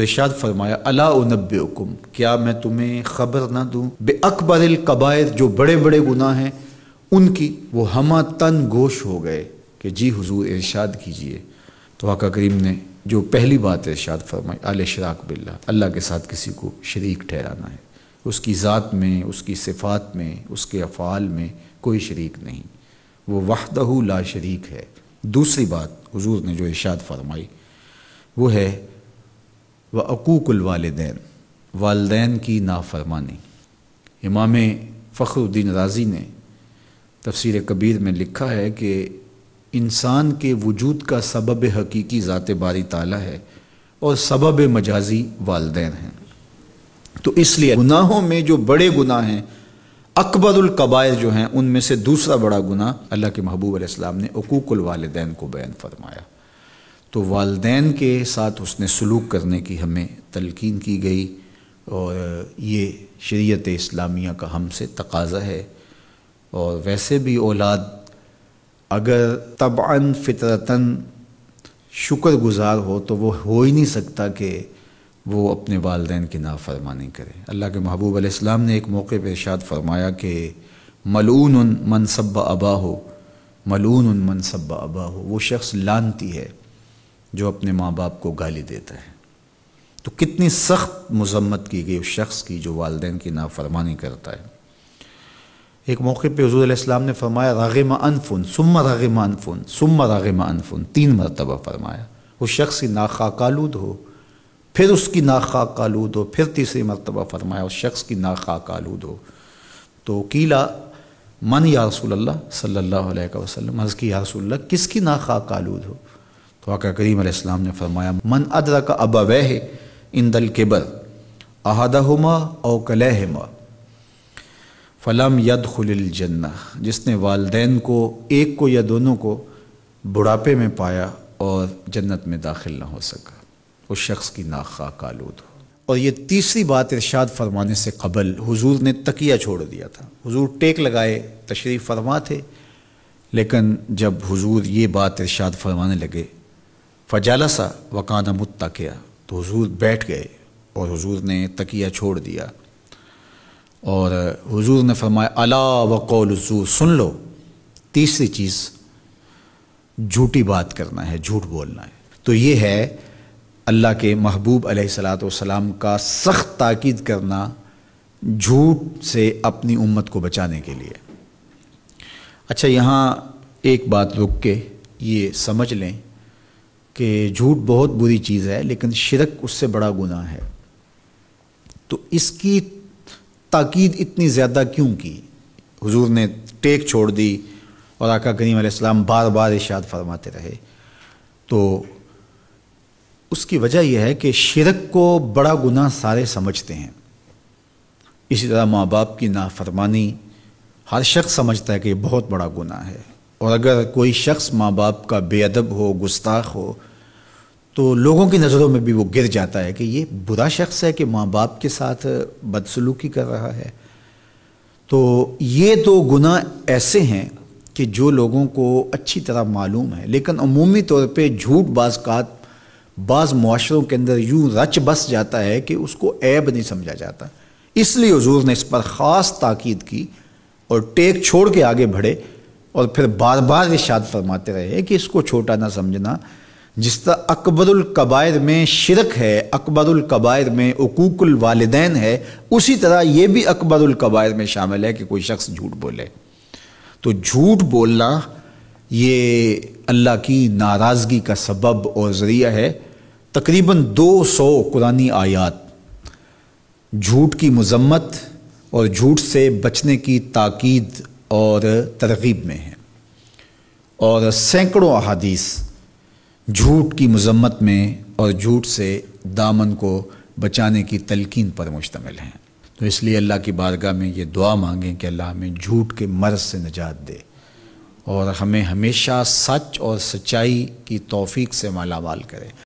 ارشاد فرمایا الا انبئکم، کیا میں تمہیں خبر نہ دوں بے اکبر الکبائر، جو بڑے بڑے گناہ ہیں ان کی۔ وہ ہمہ تن گوش ہو گئے کہ جی حضور ارشاد کیجئے۔ تو آقا کریم نے جو پہلی بات ارشاد فرمائی الاشراک باللہ، اللہ کے ساتھ کسی کو شریک ٹھہرانا ہے، اس کی ذات میں، اس کی صفات میں، اس کے افعال میں کوئی شریک نہیں، وہ وحدہ لا شریک ہے۔ دوسری بات حضور نے جو ارشاد فرمائی وہ ہے وعقوق الوالدین، والدین کی نافرمانی۔ امام فخر الدین رازی نے تفسیر کبیر میں لکھا ہے کہ انسان کے وجود کا سبب حقیقی ذات باری تعالیٰ ہے اور سبب مجازی والدین ہیں۔ تو اس لیے گناہوں میں جو بڑے گناہ ہیں، اکبر الکبائر جو ہیں، ان میں سے دوسرا بڑا گناہ اللہ کے محبوب علیہ السلام نے عقوق الوالدین کو بیان فرمایا۔ تو والدین کے ساتھ حسن سلوک کرنے کی ہمیں تلقین کی گئی، اور یہ شریعت اسلامیہ کا ہم سے تقاضا ہے۔ اور ویسے بھی اولاد اگر طبعاً فطرتاً شکر گزار ہو تو وہ ہو ہی نہیں سکتا کہ وہ اپنے والدین کی نافرمانی کرے۔ اللہ کے محبوب علیہ السلام نے ایک موقع پہ ارشاد فرمایا کہ ملعون من سب اباہ، ملعون من سب اباہ، وہ شخص لعنتی ہے جو اپنے ماں باپ کو گالی دیتا ہے۔ تو کتنی سخت مذمت کی گئی اس شخص کی جو والدین کی نافرمانی کرتا ہے۔ ایک موقع پہ حضور علیہ السلام نے فرمایا رغم انفن ثم رغم انفن ثم رغم انفن، 3 مرتبہ فرمایا۔ اس شخص کی ناک خاک آلود ہو، پھر اس کی ناک خاک آلود ہو، پھر تیسری مرتبہ فرمایا اس شخص کی ناک خاک آلود ہو۔ تو قیلا من یا رسول اللہ صلی اللہ علیہ وسلم، عرض کی یا رسول اللہ کس کی ناک خاک آلود ہو؟ تو آقا کریم علیہ السلام نے فرمایا من ادرک ابویہ عند الکبر احدہما او کلیہما فلم يدخل الجنہ، جس نے والدین کو، ایک کو یا دونوں کو، بڑھاپے میں پایا اور جنت میں داخل نہ ہو سکا، اس شخص کی ناک خاک آلود ہو۔ اور یہ تیسری بات ارشاد فرمانے سے قبل حضور نے تکیہ چھوڑ دیا تھا۔ حضور ٹیک لگائے تشریف فرما تھے، لیکن جب حضور یہ بات ارشاد فرمانے لگے فجلس وکان متکئا، تو حضور بیٹھ گئے اور حضور نے تکیہ چھوڑ دیا، اور حضور نے فرمایا الا وقول الزور، سن لو، تیسری چیز جھوٹی بات کرنا ہے، جھوٹ بولنا ہے۔ تو یہ ہے اللہ کے محبوب علیہ الصلاۃ والسلام کا سخت تاکید کرنا جھوٹ سے اپنی امت کو بچانے کے لیے۔ اچھا، یہاں ایک بات رک کے یہ سمجھ لیں کہ جھوٹ بہت بری چیز ہے، لیکن شرک اس سے بڑا گناہ ہے۔ تو اس کی تاکید اتنی زیادہ کیوں کی؟ حضور نے ٹیک چھوڑ دی اور آقا کریم علیہ السلام بار بار ارشاد فرماتے رہے۔ تو اس کی وجہ یہ ہے کہ شرک کو بڑا گناہ سارے سمجھتے ہیں۔ اسی طرح ماں باپ کی نافرمانی ہر شخص سمجھتا ہے کہ یہ بہت بڑا گناہ ہے، اور اگر کوئی شخص ماں باپ کا بے ادب ہو، گستاخ ہو، تو لوگوں کی نظروں میں بھی وہ گر جاتا ہے کہ یہ برا شخص ہے کہ ماں باپ کے ساتھ بدسلوکی کر رہا ہے۔ تو یہ دو گناہ ایسے ہیں کہ جو لوگوں کو اچھی طرح معلوم ہے، لیکن عمومی طور پہ جھوٹ بعض معاشروں کے اندر یوں رچ بس جاتا ہے کہ اس کو عیب نہیں سمجھا جاتا۔ اس لیے حضور نے اس پر خاص تاکید کی اور ٹیک چھوڑ کے آگے بڑھے، اور پھر بار بار ارشاد فرماتے رہے کہ اس کو چھوٹا نہ سمجھنا۔ جس طرح اکبر الکبائر میں شرک ہے، اکبر الکبائر میں عقوق الوالدین ہے، اسی طرح یہ بھی اکبر الکبائر میں شامل ہے کہ کوئی شخص جھوٹ بولے۔ تو جھوٹ بولنا یہ اللہ کی ناراضگی کا سبب اور ذریعہ ہے۔ تقریباً 200 قرآنی آیات جھوٹ کی مذمت اور جھوٹ سے بچنے کی تاکید اور ترغیب میں ہیں، اور سینکڑوں احادیث جھوٹ کی مذمت میں اور جھوٹ سے دامن کو بچانے کی تلقین پر مشتمل ہیں۔ تو اس لیے اللہ کی بارگاہ میں یہ دعا مانگیں کہ اللہ ہمیں جھوٹ کے مرض سے نجات دے، اور ہمیں ہمیشہ سچ اور سچائی کی توفیق سے مالا مال کرے۔